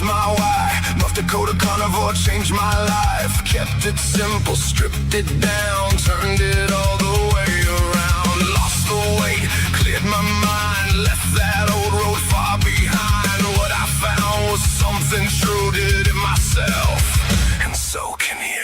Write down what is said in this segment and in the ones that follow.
my why. North Dakota carnivore changed my life. Kept it simple, stripped it down, turned it all the way around. Lost the weight, cleared my mind, left that old road far behind. What I found was something true, did it myself, and so can you.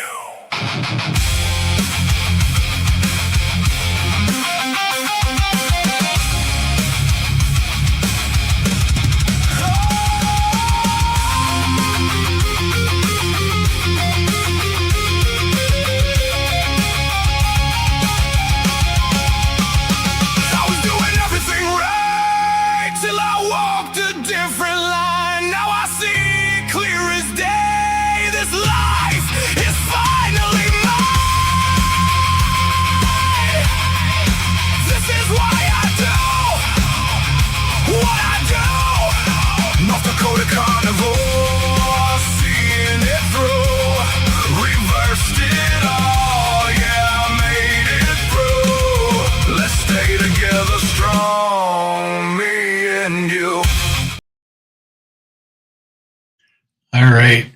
All right.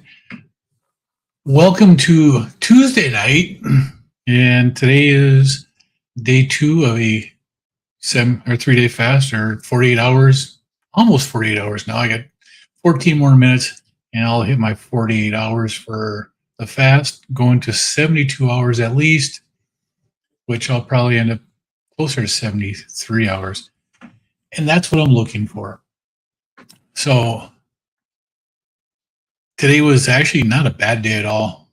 Welcome to Tuesday night, and today is day 2 of a 3-day fast, or 48 hours, almost 48 hours now. I got 14 more minutes, and I'll hit my 48 hours for the fast, going to 72 hours at least, which I'll probably end up closer to 73 hours, and that's what I'm looking for. So today was actually not a bad day at all.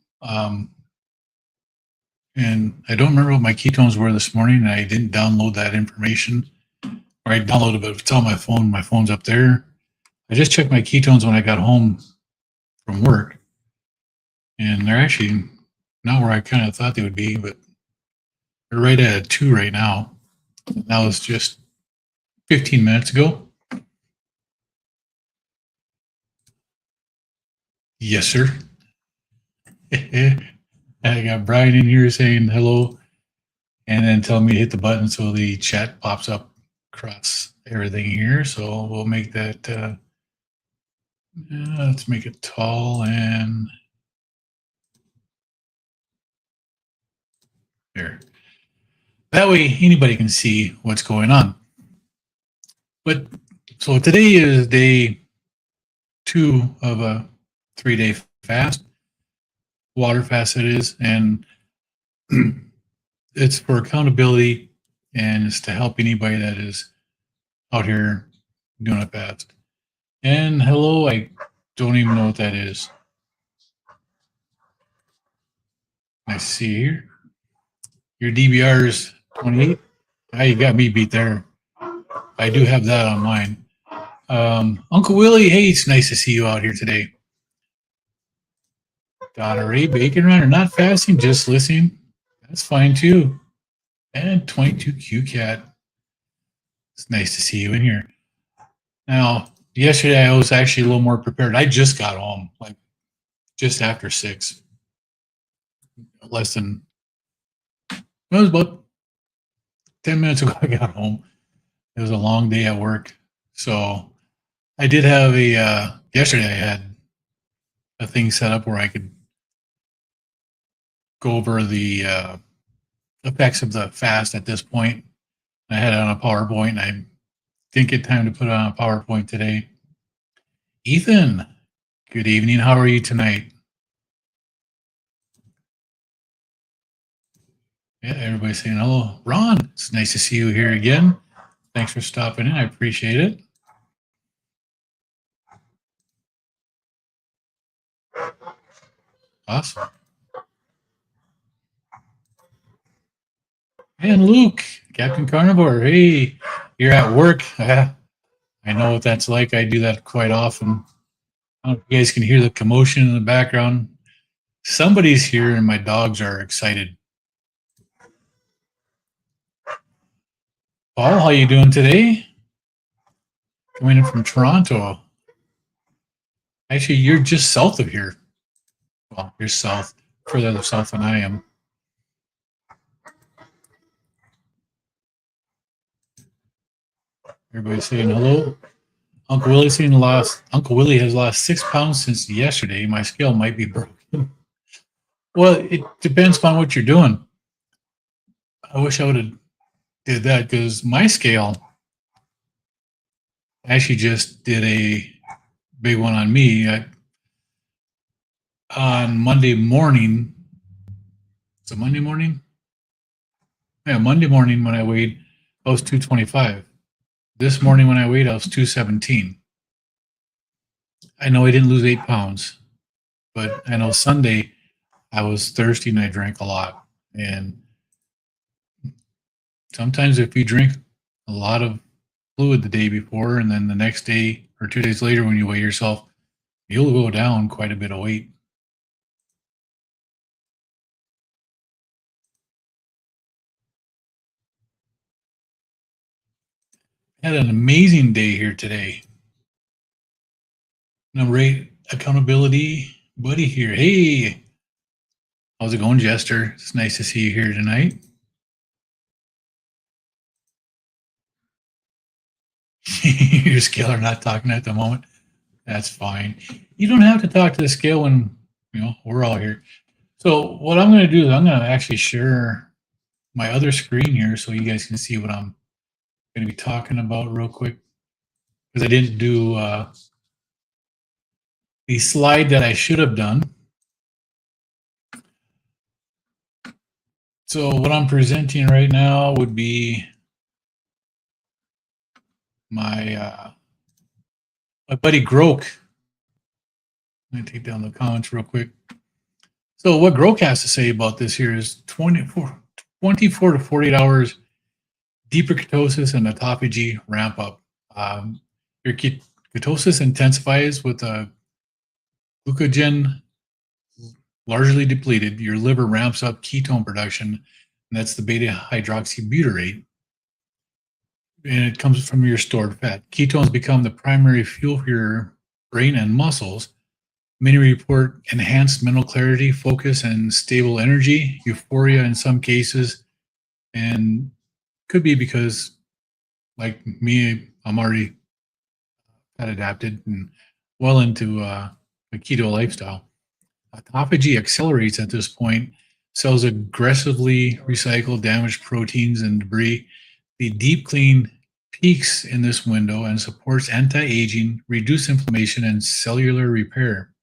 And I don't remember what my ketones were this morning, and I didn't download that information. Or I downloaded it, but it's on my phone. My phone's up there. I just checked my ketones when I got home from work, and they're actually not where I kind of thought they would be, but they're right at 2 right now. That was just 15 minutes ago. Yes, sir. I got Brian in here saying hello, and then telling me to hit the button so the chat pops up across everything here. So we'll make that, let's make it tall, and there. That way anybody can see what's going on. But so today is day 2 of a 3-day fast, water fast it is, and it's for accountability, and it's to help anybody that is out here doing a fast. And hello, I don't even know what that is. I see here. Your DBR is 28. Ah, you got me beat there. I do have that on mine. Uncle Willie, hey, it's nice to see you out here today. Donna Ray, Bacon Runner, not fasting, just listening. That's fine too. And 22Q Cat. It's nice to see you in here. Now, yesterday I was actually a little more prepared. I just got home, like just after 6. Less than, it was about 10 minutes ago I got home. It was a long day at work. So I did have yesterday I had a thing set up where I could go over the effects of the fast at this point. I had it on a PowerPoint, and I didn't get time to put it on a PowerPoint today. Ethan, good evening. How are you tonight? Yeah, everybody's saying hello. Ron, it's nice to see you here again. Thanks for stopping in. I appreciate it. Awesome. And Luke, Captain Carnivore, hey, you're at work. I know what that's like. I do that quite often. I don't know if you guys can hear the commotion in the background. Somebody's here and my dogs are excited. Paul, how you doing today? Coming in from Toronto. Actually, you're just south of here. Well, you're south, further south than I am. Everybody saying hello. Uncle Willie has lost 6 pounds since yesterday. My scale might be broken. Well, it depends upon what you're doing. I wish I would have did that because my scale actually just did a big one on me. On Monday morning. It's a Monday morning? Yeah, Monday morning when I weighed, I was 225. This morning when I weighed, I was 217. I know I didn't lose 8 pounds, but I know Sunday I was thirsty and I drank a lot. And sometimes if you drink a lot of fluid the day before and then the next day or 2 days later when you weigh yourself, you'll go down quite a bit of weight. Had an amazing day here today. Number 8, accountability buddy here. Hey, how's it going, Jester? It's nice to see you here tonight. Your scale are not talking at the moment. That's fine. You don't have to talk to the scale when we're all here. So what I'm going to do is I'm going to actually share my other screen here so you guys can see what I'm going to be talking about real quick, because I didn't do the slide that I should have done. So what I'm presenting right now would be my buddy Grok. I'm going to take down the comments real quick. So what Grok has to say about this here is 24 to 48 hours deeper ketosis and autophagy ramp up. Your ketosis intensifies with glucogen largely depleted. Your liver ramps up ketone production, and that's the beta hydroxybutyrate. And it comes from your stored fat. Ketones become the primary fuel for your brain and muscles. Many report enhanced mental clarity, focus, and stable energy, euphoria in some cases, and could be because, like me, I'm already fat adapted and well into a keto lifestyle. Autophagy accelerates at this point. Cells aggressively recycle damaged proteins and debris. The deep clean peaks in this window and supports anti-aging, reduced inflammation, and cellular repair.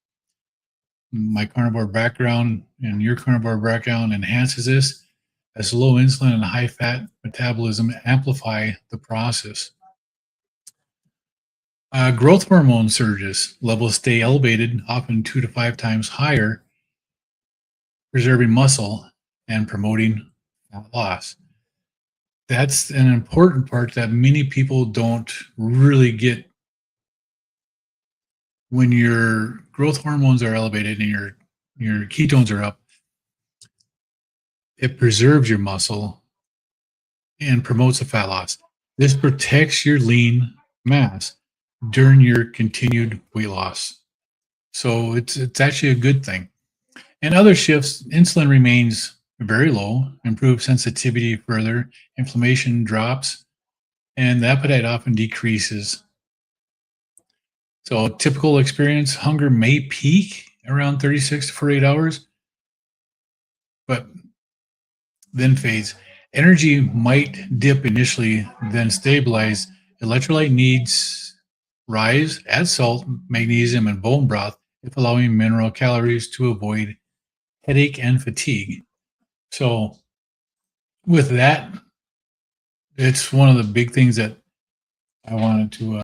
My carnivore background and your carnivore background enhances this, as low insulin and high fat metabolism amplify the process. Growth hormone surges. Levels stay elevated, often 2 to 5 times higher, preserving muscle and promoting fat loss. That's an important part that many people don't really get. When your growth hormones are elevated and your ketones are up, it preserves your muscle and promotes the fat loss. This protects your lean mass during your continued weight loss. So it's actually a good thing. And other shifts, insulin remains very low, improved sensitivity further, inflammation drops, and the appetite often decreases. So typical experience, hunger may peak around 36 to 48 hours, but then fades. Energy might dip initially, then stabilize. Electrolyte needs rise, add salt, magnesium, and bone broth, if allowing mineral calories to avoid headache and fatigue. So with that, it's one of the big things that I wanted to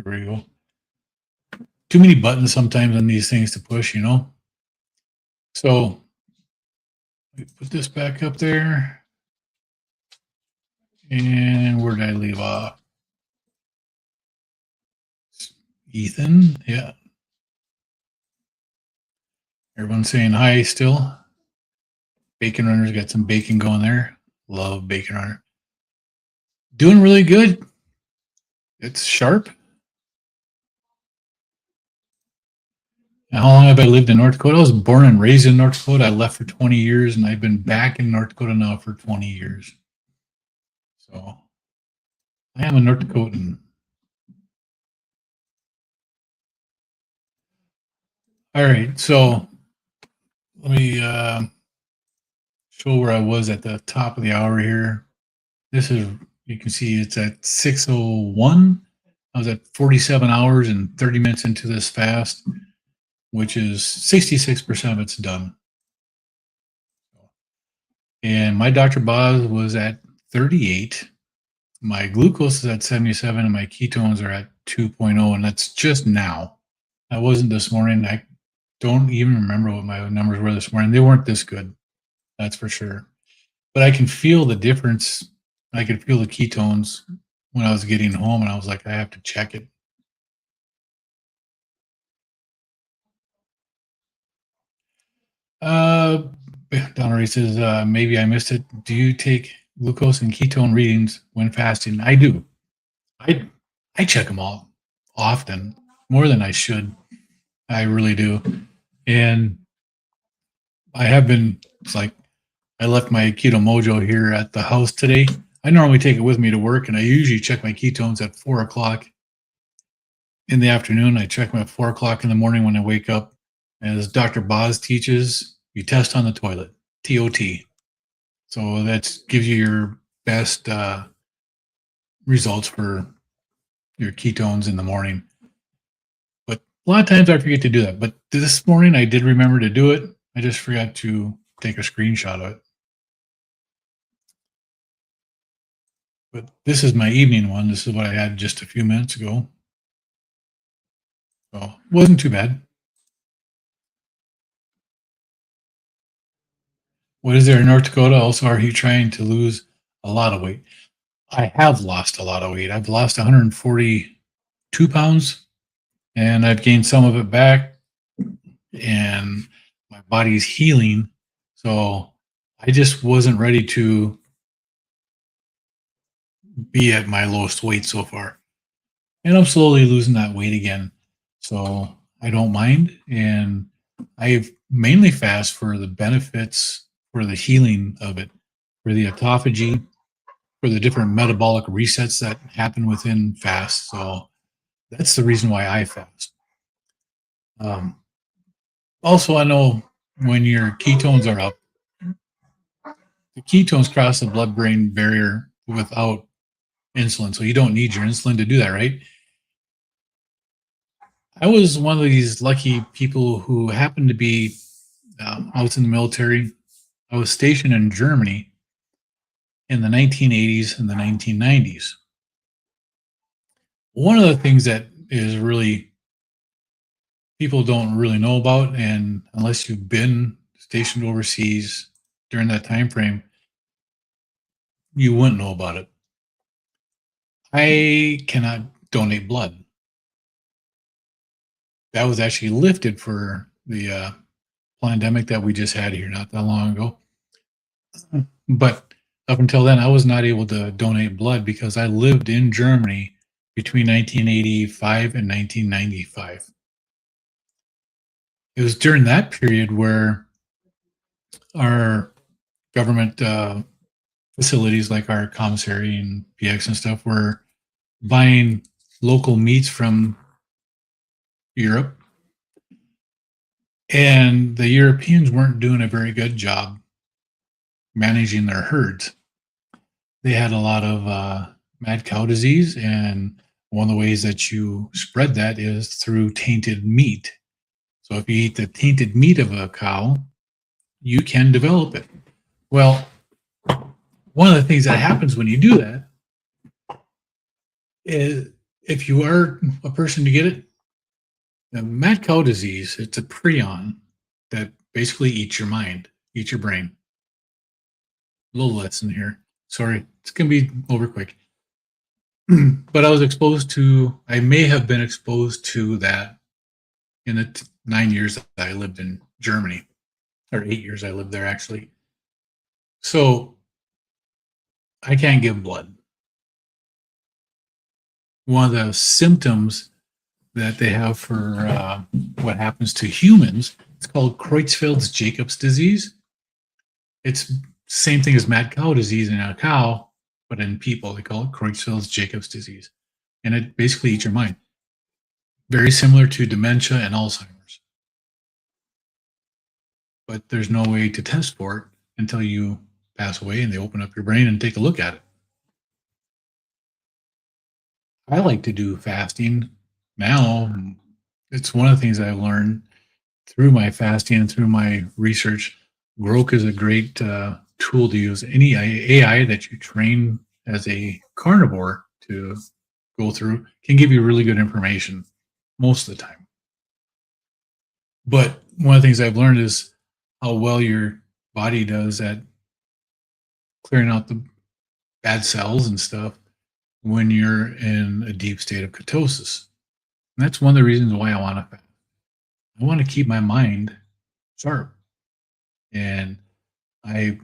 here we go. Too many buttons sometimes on these things to push, So let me put this back up there. And where did I leave off? Ethan, yeah. Everyone's saying hi still. Bacon Runner's got some bacon going there. Love Bacon Runner. Doing really good. It's sharp. And how long have I lived in North Dakota? I was born and raised in North Dakota. I left for 20 years, and I've been back in North Dakota now for 20 years. So I am a North Dakotan. All right, so let me show where I was at the top of the hour here. This is, you can see it's at 6:01. I was at 47 hours and 30 minutes into this fast, which is 66% of it's done. And my Dr. Boz was at 38. My glucose is at 77 and my ketones are at 2.0, and that's just now. That wasn't this morning. I don't even remember what my numbers were this morning. They weren't this good. That's for sure. But I can feel the difference. I could feel the ketones when I was getting home, and I was like, I have to check it. Donnery says, maybe I missed it. Do you take glucose and ketone readings when fasting? I do. I check them all often, more than I should. I really do. And I have been, it's like, I left my Keto Mojo here at the house today. I normally take it with me to work, and I usually check my ketones at 4 o'clock in the afternoon. I check them at 4 o'clock in the morning when I wake up. As Dr. Boz teaches, you test on the toilet, TOT. So that gives you your best results for your ketones in the morning. But a lot of times I forget to do that. But this morning I did remember to do it. I just forgot to take a screenshot of it. But this is my evening one. This is what I had just a few minutes ago. So it wasn't too bad. What is there in North Dakota? Also, are you trying to lose a lot of weight? I have lost a lot of weight. I've lost 142 pounds, and I've gained some of it back, and my body's healing. So I just wasn't ready to be at my lowest weight so far. And I'm slowly losing that weight again. So I don't mind. And I mainly fast for the benefits, for the healing of it, for the autophagy, for the different metabolic resets that happen within fast. So that's the reason why I fast. Also, I know when your ketones are up, the ketones cross the blood-brain barrier without insulin. So you don't need your insulin to do that, right? I was one of these lucky people who happened to be, I was in the military. I was stationed in Germany in the 1980s and the 1990s. One of the things that is really, people don't really know about, and unless you've been stationed overseas during that time frame, you wouldn't know about it. I cannot donate blood. That was actually lifted for the pandemic that we just had here not that long ago. But up until then, I was not able to donate blood because I lived in Germany between 1985 and 1995. It was during that period where our government facilities like our commissary and PX and stuff were buying local meats from Europe. And the Europeans weren't doing a very good job managing their herds. They had a lot of mad cow disease, and one of the ways that you spread that is through tainted meat. So if you eat the tainted meat of a cow, you can develop it. Well, one of the things that happens when you do that is, if you are a person to get it, the mad cow disease, it's a prion that basically eats your mind, eats your brain. A little lesson here. Sorry, it's going to be over quick. But I may have been exposed to that in the 9 years that I lived in Germany, or 8 years I lived there actually. So I can't give blood. One of the symptoms that they have for what happens to humans, it's called Creutzfeldt-Jacobs disease. It's same thing as mad cow disease in a cow, but in people. They call it Creutzfeldt-Jacobs disease. And it basically eats your mind. Very similar to dementia and Alzheimer's. But there's no way to test for it until you pass away and they open up your brain and take a look at it. I like to do fasting now. It's one of the things I learned through my fasting and through my research. Grok is a great tool to use. Any AI that you train as a carnivore to go through can give you really good information most of the time. But one of the things I've learned is how well your body does at clearing out the bad cells and stuff when you're in a deep state of ketosis. And that's one of the reasons why I want to fast. I want to keep my mind sharp. And I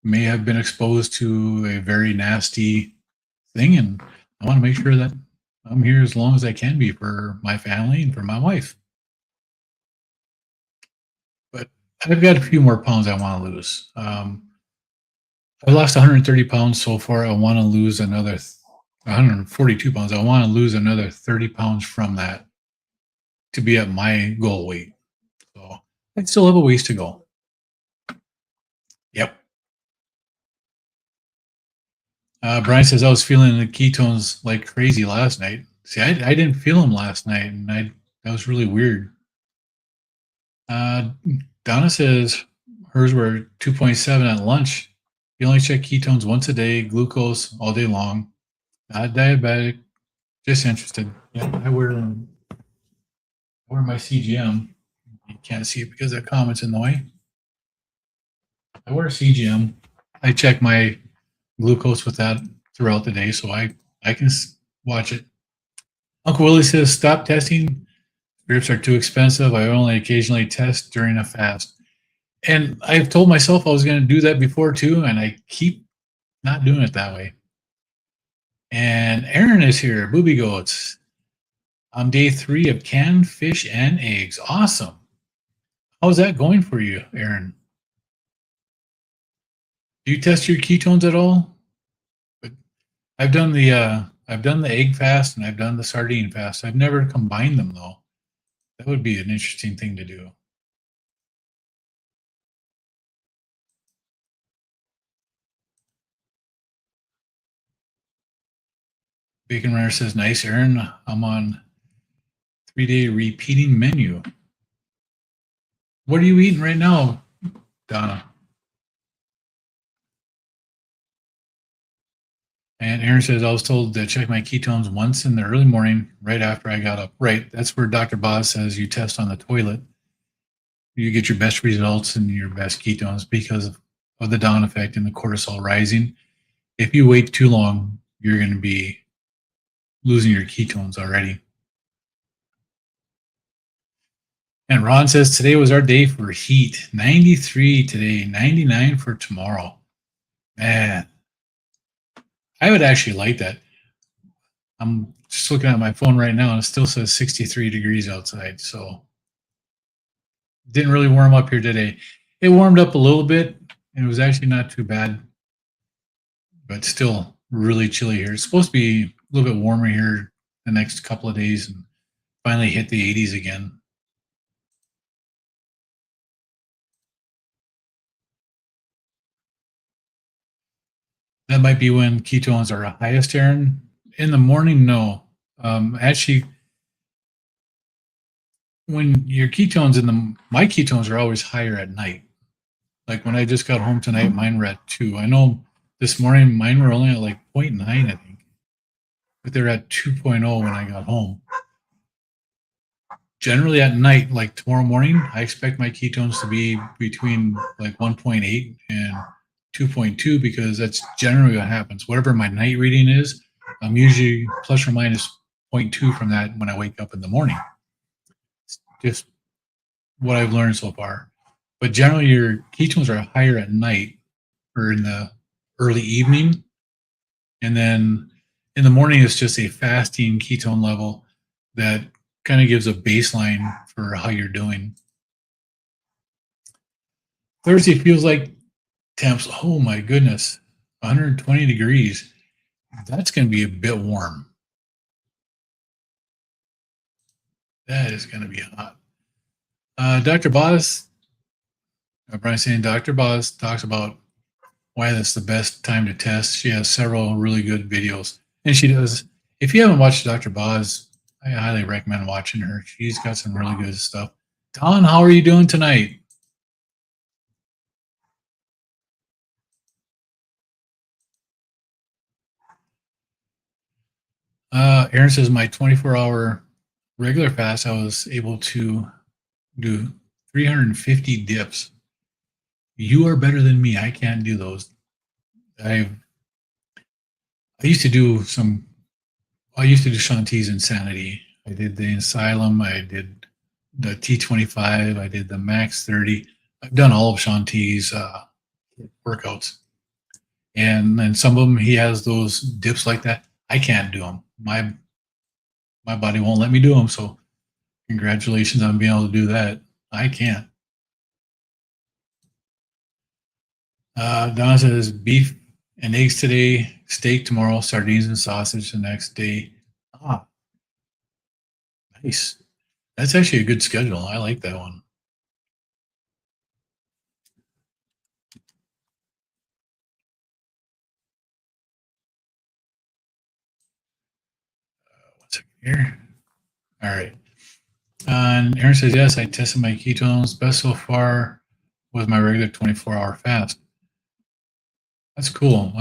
may have been exposed to a very nasty thing, and I want to make sure that I'm here as long as I can be for my family and for my wife. But I've got a few more pounds I want to lose. I lost 130 pounds so far. I want to lose another 142 pounds. I want to lose another 30 pounds from that to be at my goal weight. So I still have a ways to go. Yep. Brian says, I was feeling the ketones like crazy last night. See, I didn't feel them last night, and that was really weird. Donna says hers were 2.7 at lunch. You only check ketones once a day, glucose all day long. Not diabetic, just interested. Yeah, I wear my CGM. You can't see it because that comment's in the way. I wear a CGM. I check my glucose with that throughout the day, so I can watch it. Uncle Willie says, stop testing. Spirits are too expensive. I only occasionally test during a fast. And I've told myself I was going to do that before too, and I keep not doing it that way. And Aaron is here, Booby Goats. On day 3 of canned fish and eggs. Awesome. How's that going for you, Aaron? Do you test your ketones at all? I've done the egg fast and I've done the sardine fast. I've never combined them though. That would be an interesting thing to do. Bacon Runner says, nice, Aaron. I'm on 3-day repeating menu. What are you eating right now, Donna? And Aaron says, I was told to check my ketones once in the early morning, right after I got up. Right, that's where Dr. Boz says you test on the toilet. You get your best results and your best ketones because of the dawn effect and the cortisol rising. If you wait too long, you're going to be losing your ketones already. And Ron says, today was our day for heat. 93 today, 99 for tomorrow. Man, I would actually like that. I'm just looking at my phone right now and it still says 63 degrees outside. So didn't really warm up here today. It warmed up a little bit and it was actually not too bad, but still really chilly here. It's supposed to be a little bit warmer here the next couple of days and finally hit the 80s again. That might be when ketones are highest, Aaron. In the morning, no. Actually, when your ketones my ketones are always higher at night. Like when I just got home tonight, mine were at 2. I know this morning mine were only at like 0.9, I think. But they're at 2.0 when I got home. Generally at night, like tomorrow morning, I expect my ketones to be between like 1.8 and 2.2 because that's generally what happens. Whatever my night reading is, I'm usually plus or minus 0.2 from that when I wake up in the morning. It's just what I've learned so far. But generally, your ketones are higher at night or in the early evening. And then in the morning, it's just a fasting ketone level that kind of gives a baseline for how you're doing. Thursday feels like temps, oh my goodness, 120 degrees. That's going to be a bit warm. That is going to be hot. Dr. Boz, Brian saying Dr. Boz talks about why that's the best time to test. She has several really good videos. And she does, if you haven't watched Dr. Boz, I highly recommend watching her. She's got some really good stuff. Don, how are you doing tonight? Aaron says my 24-hour regular fast, I was able to do 350 dips. You are better than me. I can't do those. I used to do Shanti's Insanity. I did the Asylum. I did the T25. I did the Max 30. I've done all of Shanti's workouts. And then some of them, he has those dips like that. I can't do them. My body won't let me do them. So congratulations on being able to do that. I can't. Don says beef and eggs today, steak tomorrow, sardines and sausage the next day. Ah, nice. That's actually a good schedule. I like that one. One second here. All right. And Aaron says, yes, I tested my ketones. Best so far was my regular 24-hour fast. That's cool.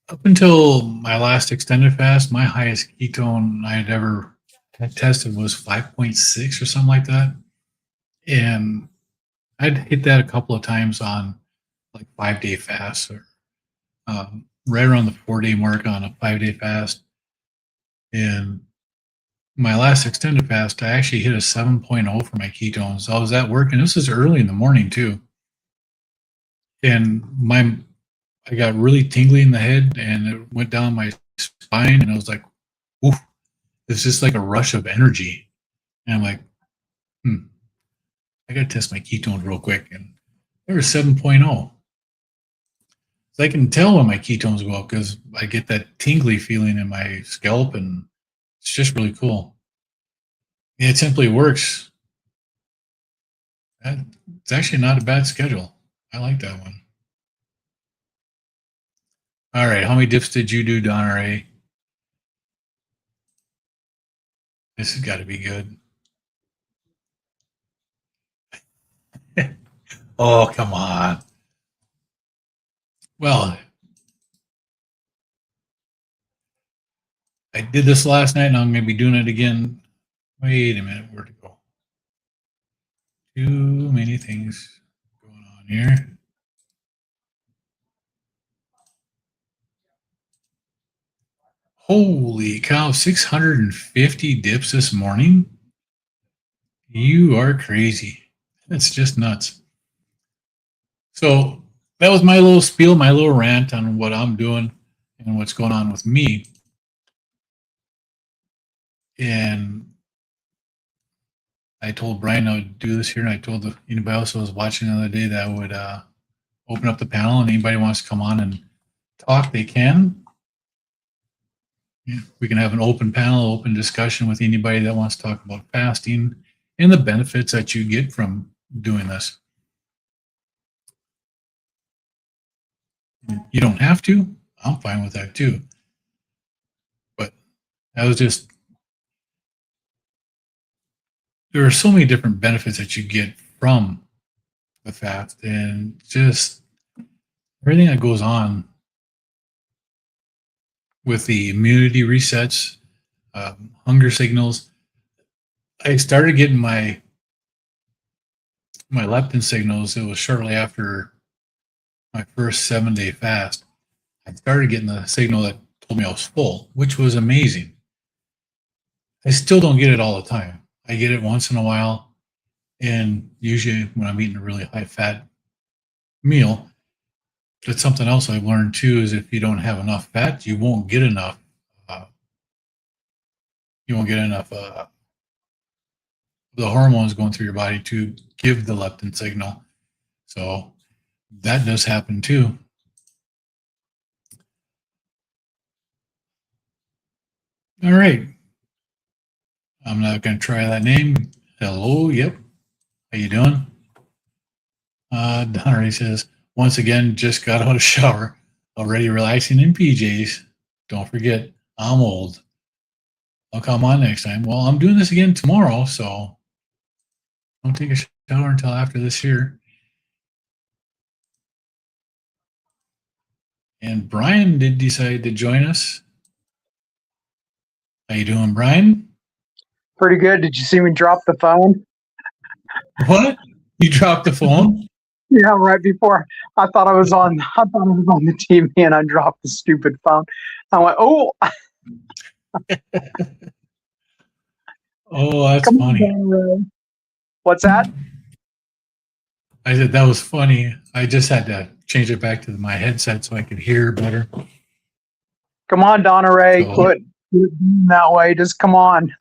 Up until my last extended fast, my highest ketone I had ever tested was 5.6 or something like that. And I'd hit that a couple of times on like 5-day fasts or right around the 4-day mark on a 5-day fast. And my last extended fast, I actually hit a 7.0 for my ketones. I was at work, and this is early in the morning too. And I got really tingly in the head, and it went down my spine, and I was like, oof, it's just like a rush of energy. And I'm like, I got to test my ketones real quick. And they were 7.0. So I can tell when my ketones go up because I get that tingly feeling in my scalp, and it's just really cool. It simply works. It's actually not a bad schedule. I like that one. All right, how many dips did you do, Don Ray? This has got to be good. Oh, come on. Well, I did this last night, and I'm going to be doing it again. Wait a minute, where to go? Too many things going on here. Holy cow, 650 dips this morning? You are crazy. That's just nuts. So that was my little spiel, my little rant on what I'm doing and what's going on with me. And I told Brian I would do this here, and I told anybody else who was watching the other day that I would open up the panel, and anybody wants to come on and talk, they can. Yeah, we can have an open panel, open discussion with anybody that wants to talk about fasting and the benefits that you get from doing this. You don't have to. I'm fine with that too. But that was just, there are so many different benefits that you get from the fast, and just everything that goes on with the immunity resets, hunger signals. I started getting my leptin signals. It was shortly after my first 7-day fast. I started getting the signal that told me I was full, which was amazing. I still don't get it all the time. I get it once in a while, and usually when I'm eating a really high fat meal. That's something else I've learned too, is if you don't have enough fat, you won't get enough. The hormones going through your body to give the leptin signal. So that does happen too. All right. I'm not going to try that name. Hello. Yep. How you doing? Donnery says, once again, just got out of shower. Already relaxing in PJs. Don't forget, I'm old. I'll come on next time. Well, I'm doing this again tomorrow, so don't take a shower until after this year. And Brian did decide to join us. How you doing, Brian? Pretty good. Did you see me drop the phone? What? You dropped the phone? Yeah, right before I thought I was on the TV and I dropped the stupid phone. I went, oh, Oh, that's come funny. on, Ray. What's that? I said that was funny. I just had to change it back to my headset so I could hear better. Come on, Donna Ray. So- Quit being that way. Just come on.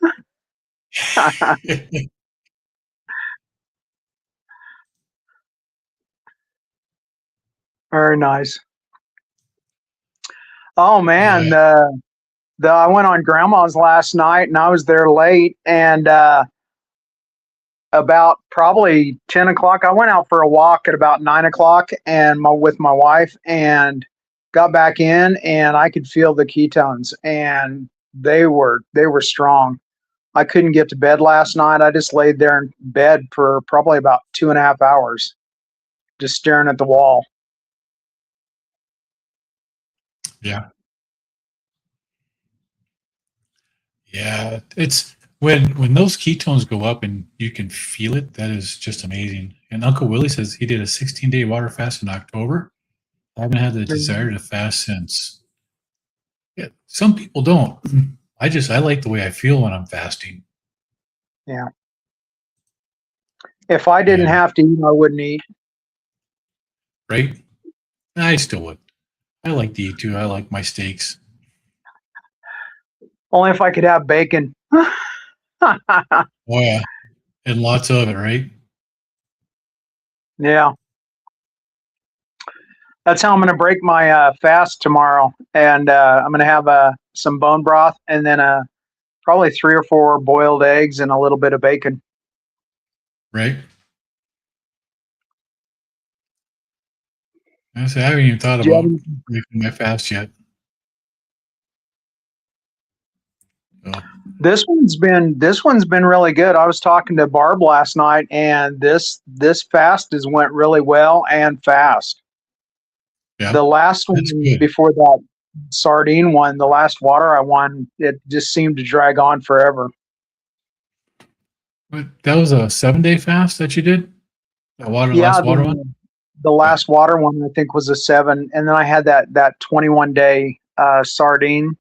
Very nice. Oh man, I went on Grandma's last night and I was there late, and about probably 10 o'clock, I went out for a walk at about 9 o'clock and with my wife, and got back in and I could feel the ketones, and they were strong. I couldn't get to bed last night. I just laid there in bed for probably about 2.5 hours, just staring at the wall. Yeah. Yeah. It's when those ketones go up and you can feel it, that is just amazing. And Uncle Willie says he did a 16-day water fast in October. I haven't had the desire to fast since. Yeah, some people don't. I like the way I feel when I'm fasting. Yeah. If I didn't have to eat, I wouldn't eat. Right? I still would. I like to eat too. I like my steaks. Only if I could have bacon. Oh yeah. And lots of it, right? Yeah. That's how I'm going to break my fast tomorrow. And I'm going to have some bone broth and then probably 3 or 4 boiled eggs and a little bit of bacon. Right? I haven't even thought about breaking my fast yet. So. This one's been really good. I was talking to Barb last night, and this fast has went really well and fast. Yeah, the last one before that sardine one, the last water I won, it just seemed to drag on forever. But that was a 7-day fast that you did? That last water one? The last water one, I think, was a 7. And then I had that 21-day sardine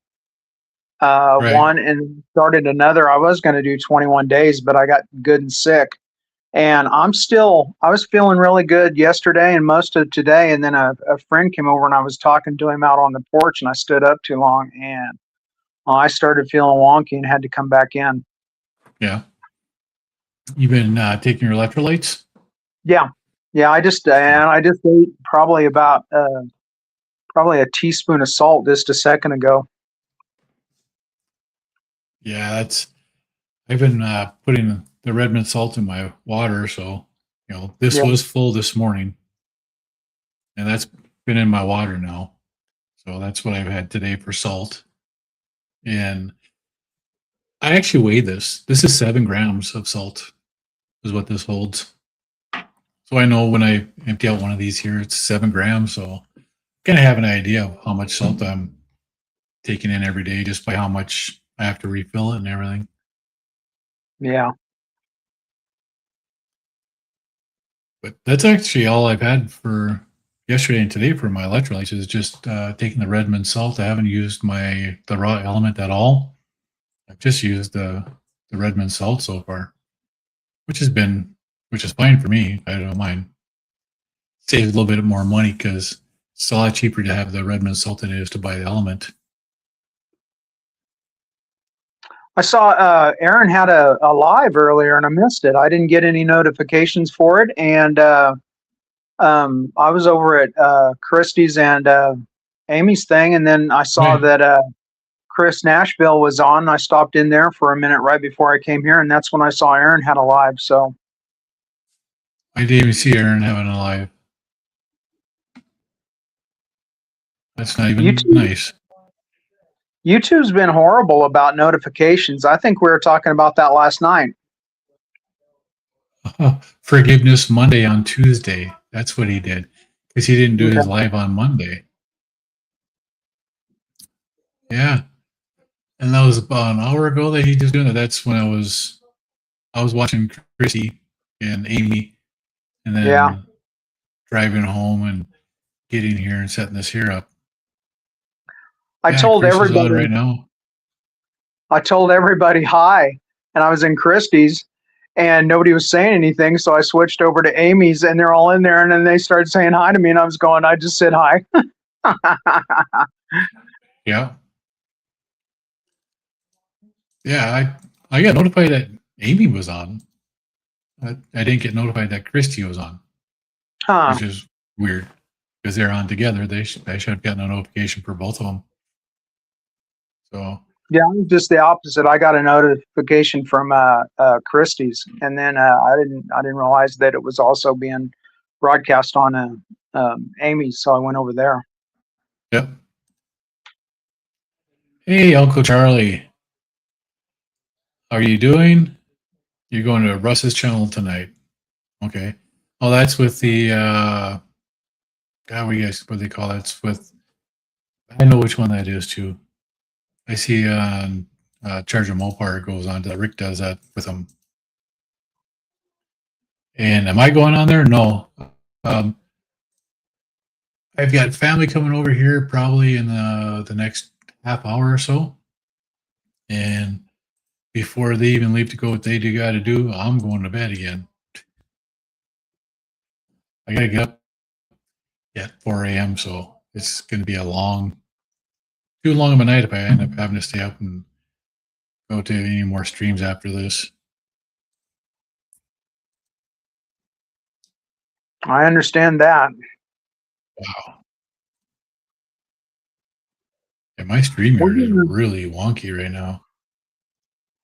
one, and started another. I was going to do 21 days, but I got good and sick. And I was feeling really good yesterday and most of today. And then a friend came over and I was talking to him out on the porch, and I stood up too long and I started feeling wonky and had to come back in. Yeah. You've been taking your electrolytes? Yeah. Yeah. I just ate probably about a teaspoon of salt just a second ago. Yeah, I've been putting the Redmond salt in my water, so this was full this morning, and that's been in my water now. So that's what I've had today for salt. And I actually weigh this. This is 7 grams of salt is what this holds. So I know when I empty out one of these here, it's 7 grams. So I kind of have an idea of how much salt I'm taking in every day just by how much I have to refill it and everything. Yeah. But that's actually all I've had for yesterday and today for my electrolytes is just taking the Redmond salt. I haven't used the raw element at all. I've just used the Redmond salt so far, which is fine for me. I don't mind. Saves a little bit more money because it's a lot cheaper to have the Redmond salt than it is to buy the element. I saw Aaron had a live earlier and I missed it. I didn't get any notifications for it. And I was over at Christie's and Amy's thing. And then I saw that Chris Nashville was on. I stopped in there for a minute right before I came here, and that's when I saw Aaron had a live. So I didn't even see Aaron having a live. That's not even nice. YouTube's been horrible about notifications. I think we were talking about that last night. Forgiveness Monday on Tuesday. That's what he did, because he didn't do his live on Monday. Yeah, and that was about an hour ago that he was doing it. That's when I was watching Chrissy and Amy, and then driving home and getting here and setting this here up. I told Chris is on everybody right now. I told everybody hi, and I was in Christie's, and nobody was saying anything. So I switched over to Amy's, and they're all in there, and then they started saying hi to me, and I was going, I just said hi. Yeah. Yeah, I got notified that Amy was on. I didn't get notified that Christy was on, which is weird because they're on together. I should have gotten a notification for both of them. So yeah, I'm just the opposite. I got a notification from Christie's, and then I didn't realize that it was also being broadcast on Amy's, so I went over there. Yep. Hey, Uncle Charlie. How are you doing? You're going to Russ's channel tonight. Okay. Oh, that's with the God, what do they call it? It's with, I know which one that is too. I see Charger Mopar goes on to Rick does that with him. And am I going on there? No. I've got family coming over here probably in the next half hour or so. And before they even leave to go what they got to do, I'm going to bed again. I got to get up at 4 a.m., so it's going to be too long of a night if I end up having to stay up and go to any more streams after this. I understand that. Wow. Yeah, my StreamYard is really wonky right now.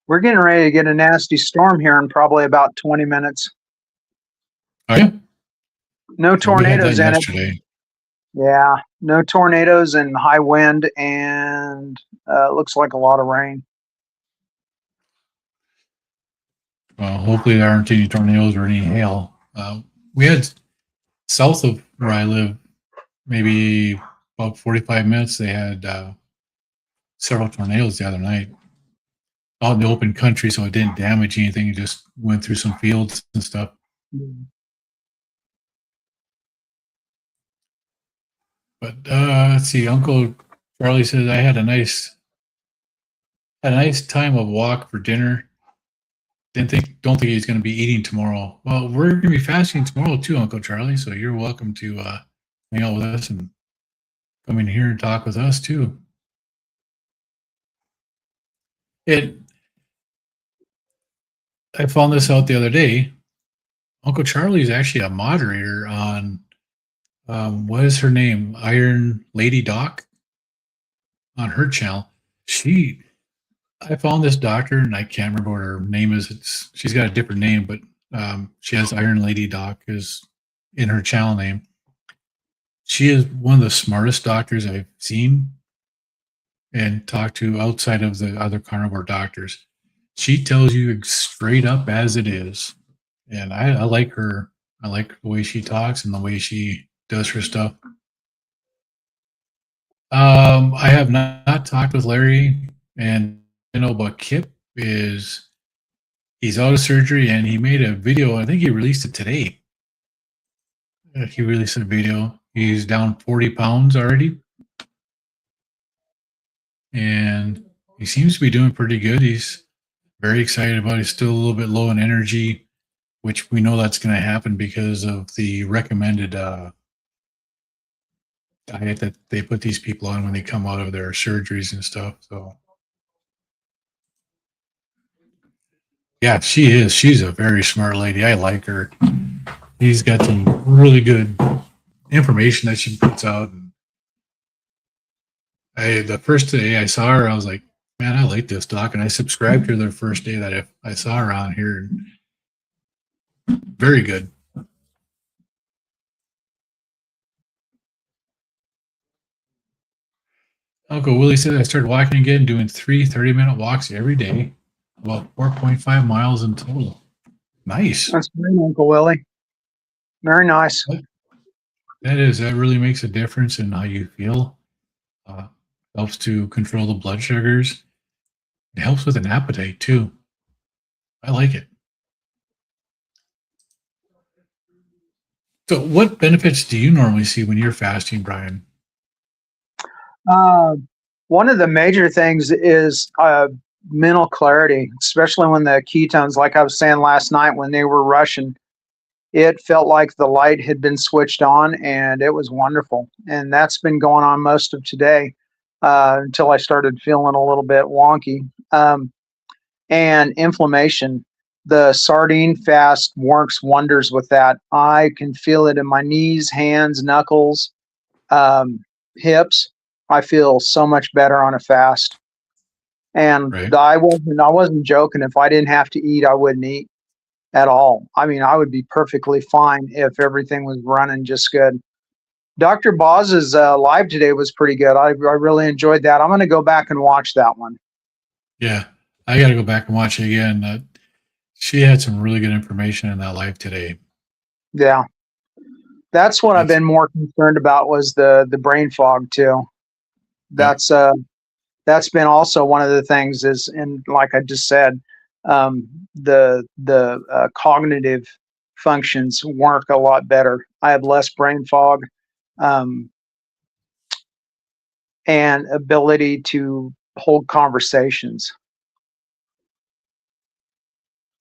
We're getting ready to get a nasty storm here in probably about 20 minutes. Oh, yeah? No tornadoes in yesterday. Yeah, no tornadoes and high wind, and looks like a lot of rain. Well, hopefully there aren't any tornadoes or any hail. We had south of where I live, maybe about 45 minutes, they had several tornadoes the other night. Out in the open country, so it didn't damage anything. It just went through some fields and stuff. But let's see. Uncle Charlie says I had a nice time of walk for dinner. Don't think he's going to be eating tomorrow. Well, we're going to be fasting tomorrow too, Uncle Charlie. So you're welcome to hang out with us and come in here and talk with us too. I found this out the other day. Uncle Charlie is actually a moderator on what is her name? Iron Lady Doc on her channel. I found this doctor, and I can't remember what her name is. She's got a different name, but she has Iron Lady Doc is in her channel name. She is one of the smartest doctors I've seen and talked to outside of the other carnivore doctors. She tells you straight up as it is. And I like her. I like the way she talks and the way she does her stuff. I have not talked with Larry, and but Kip he's out of surgery, and he made a video. I think he released it today. He released a video. He's down 40 pounds already, and he seems to be doing pretty good. He's very excited about it. He's still a little bit low in energy, which we know that's going to happen because of the recommended diet that they put these people on when they come out of their surgeries and stuff. So yeah, she is. She's a very smart lady. I like her. He's got some really good information that she puts out. And the first day I saw her, I was like, Man, I like this, Doc, and I subscribed to her the first day that I saw her on here. Very good. Uncle Willie said I started walking again, doing 30-minute walks every day, about 4.5 miles in total. Nice. That's great, Uncle Willie. Very nice. That really makes a difference in how you feel. Helps to control the blood sugars. It helps with an appetite too. I like it. So what benefits do you normally see when you're fasting, Brian? One of the major things is mental clarity, especially when the ketones, like I was saying last night, when they were rushing, it felt like the light had been switched on, and it was wonderful. And that's been going on most of today until I started feeling a little bit wonky. And inflammation. The sardine fast works wonders with that. I can feel it in my knees, hands, knuckles, hips. I feel so much better on a fast. And Right. I wasn't joking. If I didn't have to eat, I wouldn't eat at all. I mean, I would be perfectly fine if everything was running just good. Dr. Boz's live today was pretty good. I really enjoyed that. I'm going to go back and watch that one. Yeah, I got to go back and watch it again. She had some really good information in that live today. Yeah. That's what I've been more concerned about, was the brain fog too. That's been also one of the things is, and like I just said, the cognitive functions work a lot better. I have less brain fog, and ability to hold conversations.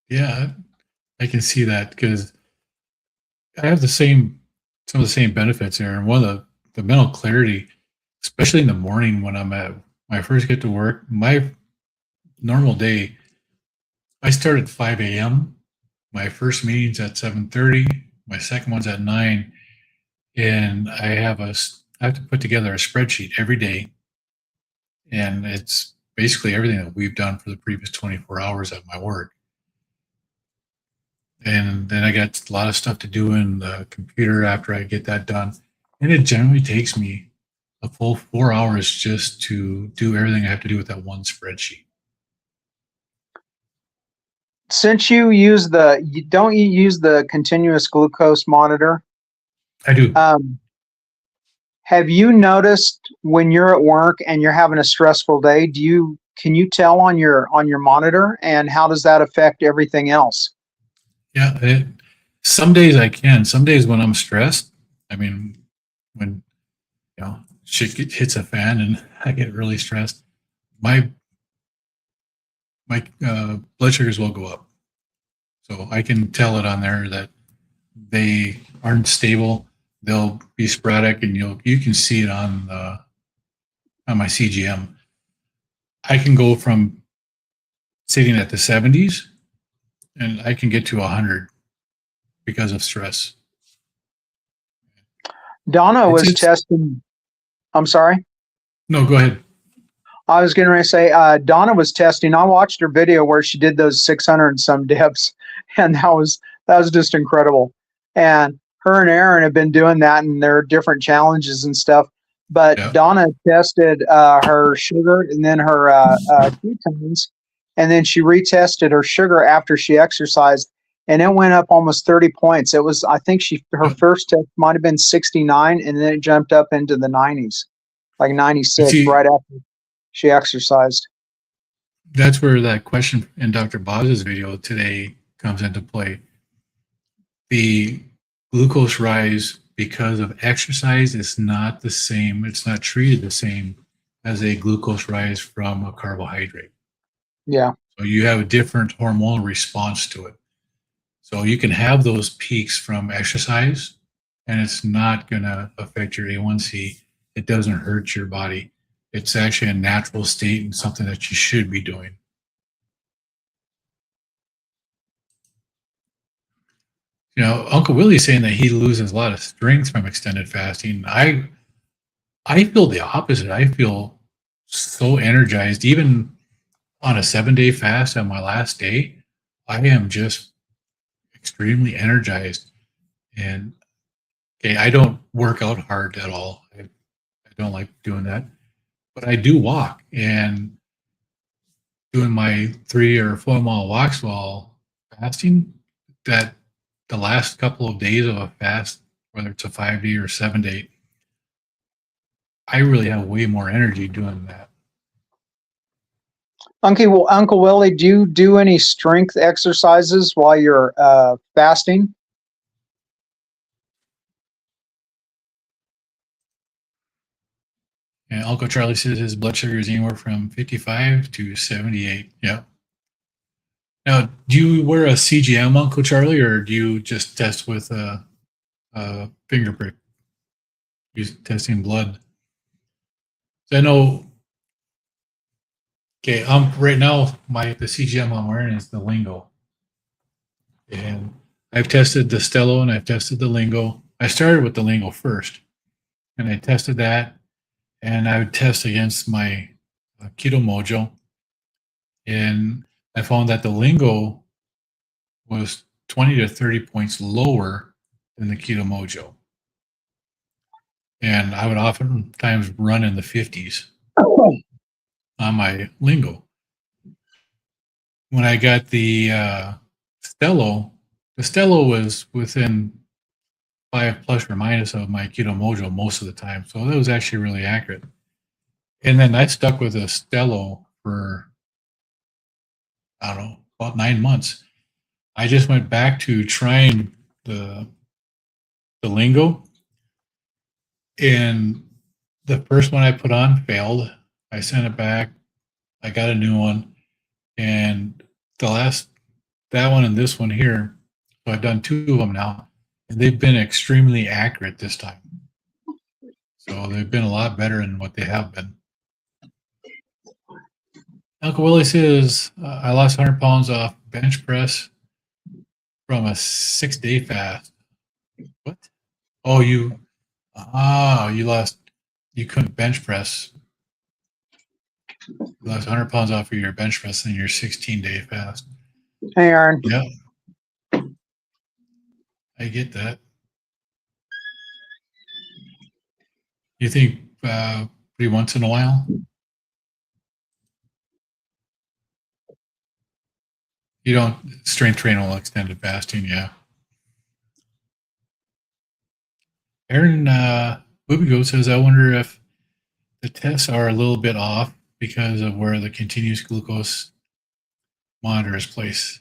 Yeah, I can see that because I have some of the same benefits there. And one of the mental clarity, especially in the morning when when I first get to work, my normal day, I start at 5 a.m. My first meeting's at 7:30. My second one's at 9. And I have to put together a spreadsheet every day. And it's basically everything that we've done for the previous 24 hours at my work. And then I got a lot of stuff to do in the computer after I get that done. And it generally takes me a full 4 hours just to do everything I have to do with that one spreadsheet. Since you use don't you use the continuous glucose monitor? I do. Have you noticed when you're at work and you're having a stressful day, can you tell on your monitor, and how does that affect everything else? Yeah, some days I can. Some days when I'm stressed, I mean, when shit hits a fan and I get really stressed, my blood sugars will go up. So I can tell it on there that they aren't stable. They'll be sporadic, and you can see it on my CGM. I can go from sitting at the 70s, and I can get to 100 because of stress. Donna was testing. I'm sorry. No, go ahead. I was going to say Donna was testing. I watched her video where she did those 600 and some dips, and that was just incredible. And her and Aaron have been doing that, and there are different challenges and stuff. But yeah. Donna tested her sugar and then her ketones, and then she retested her sugar after she exercised, and it went up almost 30 points. It was, I think her first test might have been 69, and then it jumped up into the 90s, like 96 right after she exercised. That's where that question in Dr. Boz's video today comes into play. The glucose rise because of exercise is not the same. It's not treated the same as a glucose rise from a carbohydrate. Yeah. So you have a different hormonal response to it. So you can have those peaks from exercise, and it's not going to affect your A1C. It doesn't hurt your body. It's actually a natural state and something that you should be doing. Uncle Willie's saying that he loses a lot of strength from extended fasting. I feel the opposite. I feel so energized. Even on a 7-day fast on my last day, I am just extremely energized. And okay, I don't work out hard at all. I don't like doing that, but I do walk, and doing my 3 or 4 mile walks while fasting, that the last couple of days of a fast, whether it's a 5-day or 7-day, I really have way more energy doing that. Uncle Willie, do you do any strength exercises while you're fasting? And Uncle Charlie says his blood sugar is anywhere from 55 to 78. Yeah. Now, do you wear a CGM, Uncle Charlie, or do you just test with a finger prick? Use testing blood. So I know. Okay, right now the CGM I'm wearing is the Lingo, and I've tested the Stello and I've tested the Lingo. I started with the Lingo first, and I tested that, and I would test against my Keto Mojo, and I found that the Lingo was 20 to 30 points lower than the Keto Mojo, and I would oftentimes run in the 50s on my Lingo. When I got the Stello was within 5 plus or minus of my Keto Mojo most of the time, so that was actually really accurate. And then I stuck with a Stello for, I don't know, about 9 months. I just went back to trying the Lingo, and the first one I put on failed. I sent it back. I got a new one, and that one and this one here. So I've done 2 of them now, and they've been extremely accurate this time. So they've been a lot better than what they have been. Uncle Willie says, I lost 100 pounds off bench press from a 6-day fast. What? Oh, you couldn't bench press. You lost 100 pounds off of your bench press in your 16-day fast. Hey, Aaron. Yeah. I get that. You think pretty once in a while? You don't strength train while extended fasting, yeah. Aaron Booby Goat says, I wonder if the tests are a little bit off because of where the continuous glucose monitor is placed.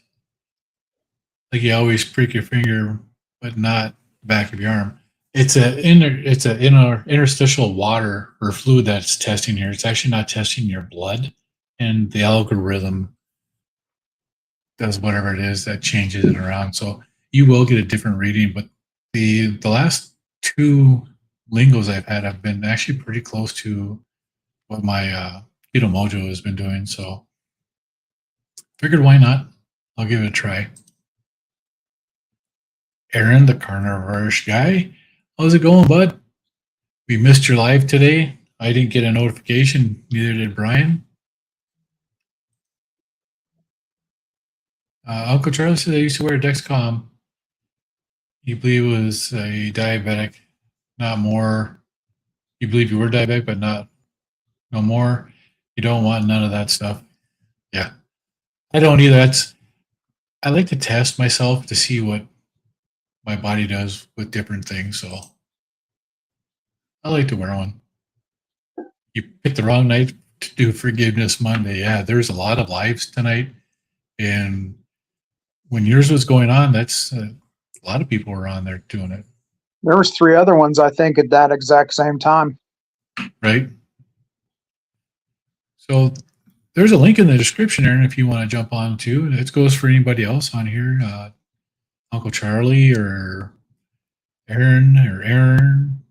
Like you always prick your finger, but not the back of your arm. It's an interstitial water or fluid that's testing here. It's actually not testing your blood, and the algorithm does whatever it is that changes it around. So you will get a different reading, but the last 2 Lingos I've had have been actually pretty close to what my Keto Mojo has been doing. So figured why not? I'll give it a try. Aaron, the carnivore guy, how's it going, bud? We missed your live today. I didn't get a notification. Neither did Brian. Uncle Charlie said I used to wear a Dexcom. You believe it was a diabetic, not more. You believe you were diabetic, but no more. You don't want none of that stuff. Yeah, I don't either. I like to test myself to see what my body does with different things. So I like to wear one. You picked the wrong night to do Forgiveness Monday. Yeah, there's a lot of lives tonight, and when yours was going on, that's a lot of people were on there doing it. There was 3 other ones, I think, at that exact same time. Right. So there's a link in the description, Aaron, if you want to jump on too. It goes for anybody else on here, Uncle Charlie or Aaron,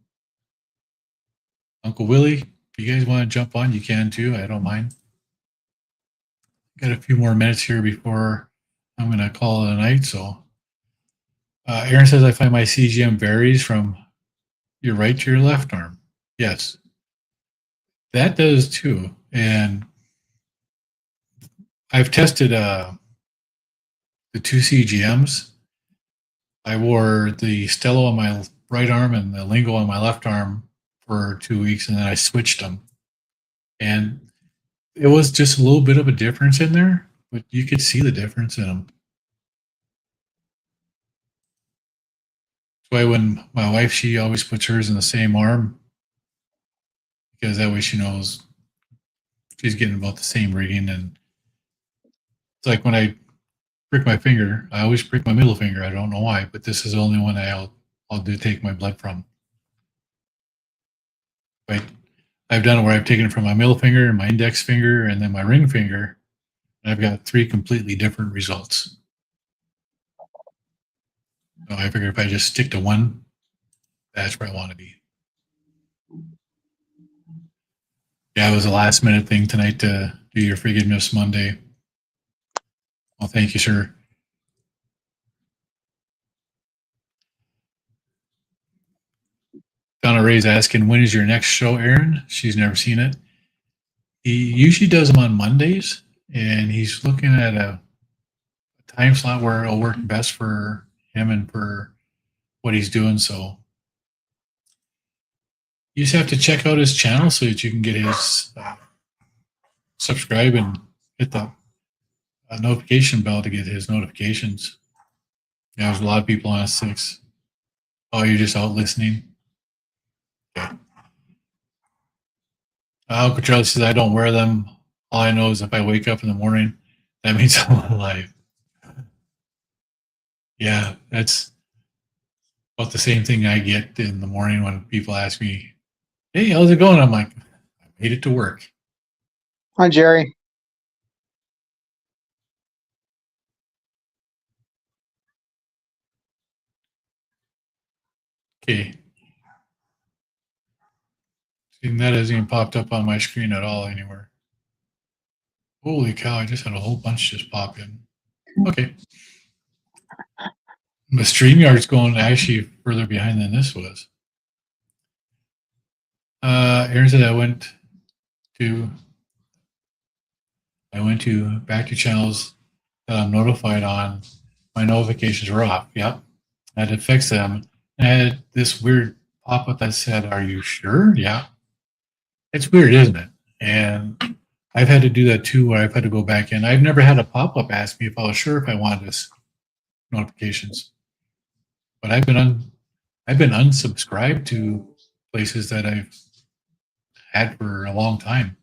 Uncle Willie. If you guys want to jump on, you can too. I don't mind. Got a few more minutes here before I'm going to call it a night. So Aaron says, I find my CGM varies from your right to your left arm. Yes, that does too. And I've tested the two CGMs. I wore the Stello on my right arm and the Lingo on my left arm for 2 weeks, and then I switched them. And it was just a little bit of a difference in there, but you could see the difference in them. That's why when my wife, she always puts hers in the same arm, because that way she knows she's getting about the same reading. And it's like when I prick my finger, I always prick my middle finger. I don't know why, but this is the only one I'll do take my blood from. But I've done it where I've taken it from my middle finger, my index finger, and then my ring finger, and I've got 3 completely different results. So I figure if I just stick to one, that's where I want to be. Yeah, it was a last minute thing tonight to do your Forgiveness Monday. Well, thank you, sir. Donna Ray's asking, when is your next show, Aaron? She's never seen it. He usually does them on Mondays, and he's looking at a time slot where it'll work best for him and for what he's doing. So you just have to check out his channel so that you can get his subscribe and hit the notification bell to get his notifications. Yeah, there's a lot of people on S6. Oh, you're just out listening? Okay. Uncle Charlie says, I don't wear them. All I know is if I wake up in the morning, that means I'm alive. Yeah, that's about the same thing I get in the morning when people ask me, hey, how's it going? I'm like, I made it to work. Hi, Jerry. Okay. See, that hasn't even popped up on my screen at all anywhere. Holy cow, I just had a whole bunch just pop in. Okay. The StreamYard's going actually further behind than this was. Aaron said I went to back to channels that I'm notified on. My notifications were off. Yep. I had to fix them. I had this weird pop-up that said, are you sure? Yeah. It's weird, isn't it? And I've had to do that too, where I've had to go back in. I've never had a pop-up ask me if I was sure if I wanted this notifications. But I've been unsubscribed to places that I've had for a long time.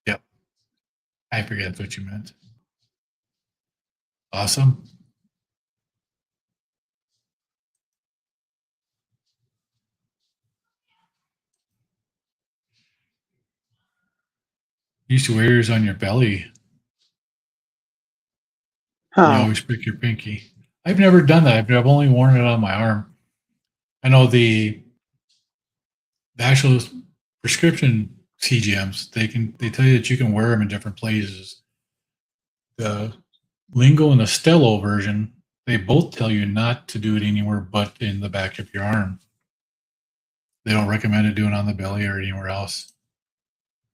Yep. I forget that's what you meant. Awesome. You used to wear yours on your belly. Huh. You always prick your pinky. I've never done that. I've only worn it on my arm. I know the actual prescription CGMs, they tell you that you can wear them in different places. The Lingo and the Stello version, they both tell you not to do it anywhere but in the back of your arm. They don't recommend it doing on the belly or anywhere else.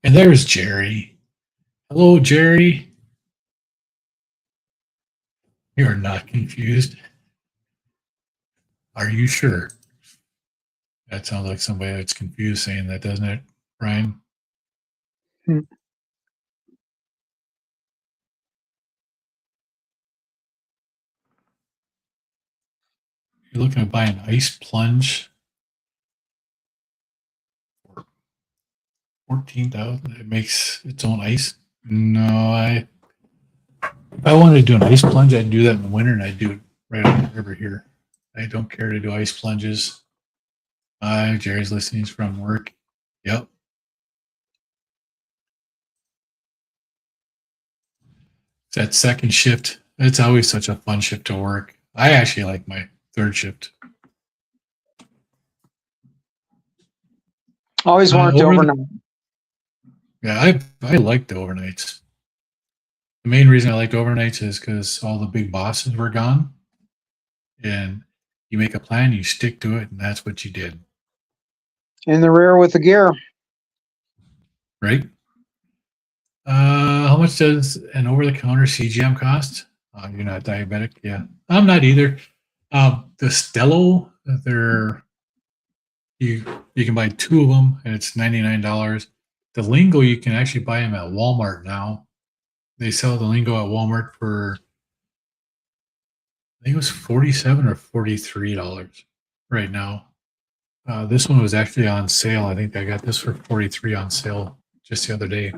And there's Jerry. Hello, Jerry. You're not confused. Are you sure? That sounds like somebody that's confused saying that, doesn't it, Brian? Hmm. You're looking to buy an ice plunge for 14,000. It makes its own ice. No, if I wanted to do an ice plunge, I'd do that in the winter, and I'd do it right on the river here. I don't care to do ice plunges. Jerry's listening from work. Yep. That second shift, it's always such a fun shift to work. I actually like my third shift. Always worked overnight. Yeah, I like the overnights. The main reason I liked overnights is because all the big bosses were gone. And you make a plan, you stick to it, and that's what you did. In the rear with the gear. Right? How much does an over-the-counter CGM cost? You're not diabetic, yeah. I'm not either. The Stello, you can buy 2 of them, and it's $99. The Lingo, you can actually buy them at Walmart now. They sell the Lingo at Walmart for, I think it was $47 or $43 right now. This one was actually on sale. I think I got this for $43 on sale just the other day.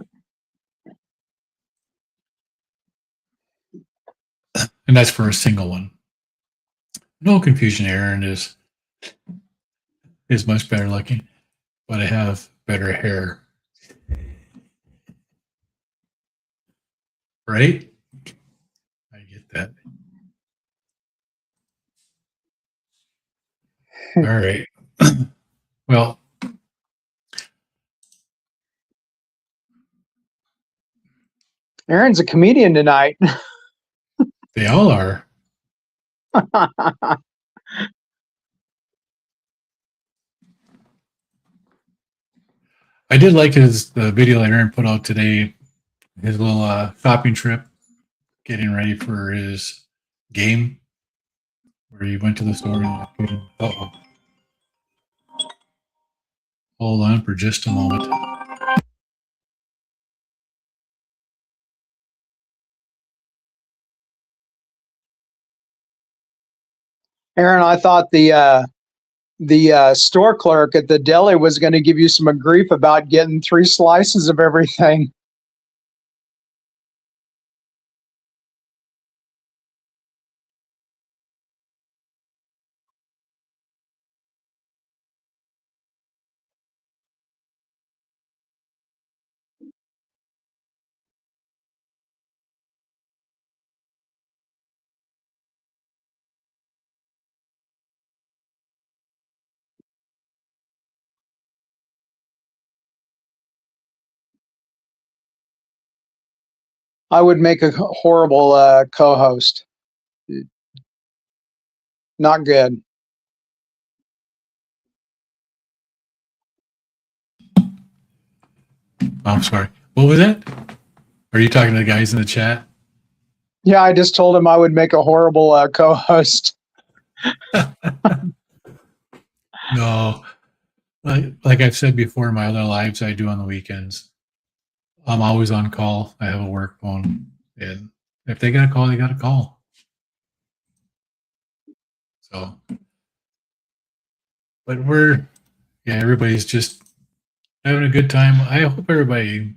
And that's for a single one. No confusion, Aaron is much better looking, but I have better hair. Right? I get that. All right. Well, Aaron's a comedian tonight. they all are. I did like the video that Aaron put out today, his little shopping trip, getting ready for his game, where he went to the store and hold on for just a moment. Aaron, I thought the store clerk at the deli was going to give you some grief about getting 3 slices of everything. I would make a horrible co-host. Not good. I'm sorry. What was that? Are you talking to the guys in the chat? Yeah, I just told him I would make a horrible co-host. No. Like I've said before in my other lives I do on the weekends, I'm always on call. I have a work phone, and if they got a call, they got a call. So, but everybody's just having a good time. I hope everybody,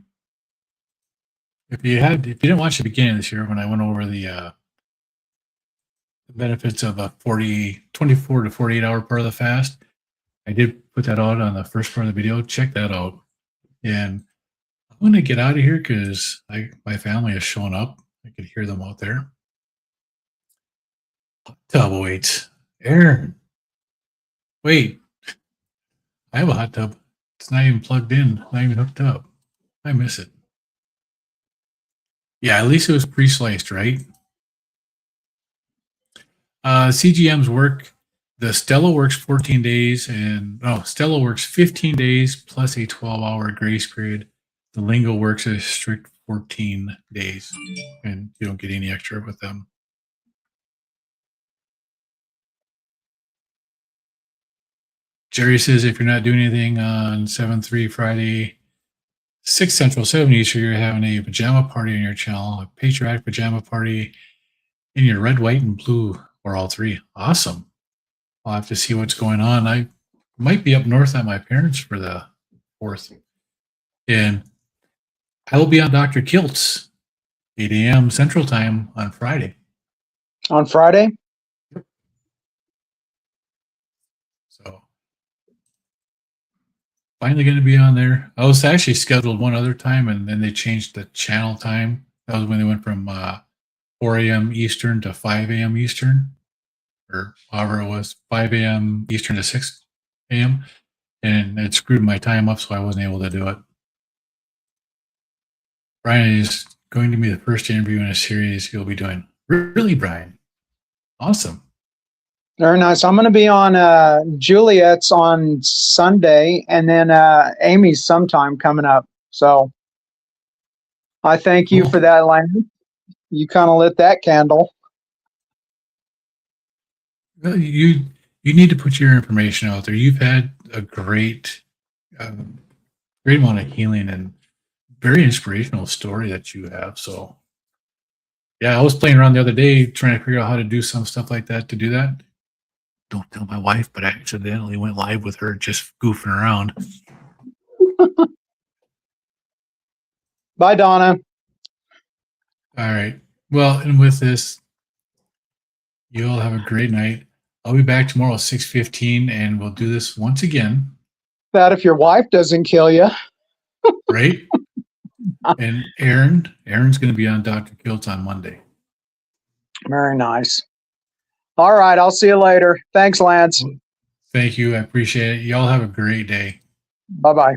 if you didn't watch the beginning of this year when I went over the benefits of a 24 to 48 hour part of the fast, I did put that out on the first part of the video. Check that out. And I'm going to get out of here because my family is showing up. I could hear them out there. Hot tub awaits. Aaron. Wait. I have a hot tub. It's not even plugged in, not even hooked up. I miss it. Yeah, at least it was pre-sliced, right? CGMs work. The Stella works 14 days, and Stella works 15 days plus a 12-hour grace period. The Lingo works a strict 14 days, and you don't get any extra with them. Jerry says if you're not doing anything on 7/3 Friday, 6 Central, 7 Eastern, you're having a pajama party on your channel, a patriotic pajama party in your red, white, and blue, or all 3. Awesome. I'll have to see what's going on. I might be up north at my parents' for the 4th. And I will be on Dr. Kiltz, 8 a.m. Central Time on Friday. On Friday? So finally going to be on there. I was actually scheduled one other time, and then they changed the channel time. That was when they went from 4 a.m. Eastern to 5 a.m. Eastern, or however it was, 5 a.m. Eastern to 6 a.m. And it screwed my time up, so I wasn't able to do it. Brian is going to be the first interview in a series you'll be doing. Really, Brian? Awesome. Very nice. I'm going to be on Juliet's on Sunday, and then Amy's sometime coming up. So I thank you Cool. for that, Lance. You kind of lit that candle. Well, you need to put your information out there. You've had a great great amount of healing and very inspirational story that you have. So yeah, I was playing around the other day trying to figure out how to do some stuff like that to do that. Don't tell my wife, but I accidentally went live with her just goofing around. Bye, Donna. All right. Well, and with this, you all have a great night. I'll be back tomorrow at 6:15 and we'll do this once again. That if your wife doesn't kill you. Right? And Aaron's going to be on Dr. Kiltz on Monday. Very nice. All right. I'll see you later. Thanks, Lance. Thank you. I appreciate it. Y'all have a great day. Bye-bye.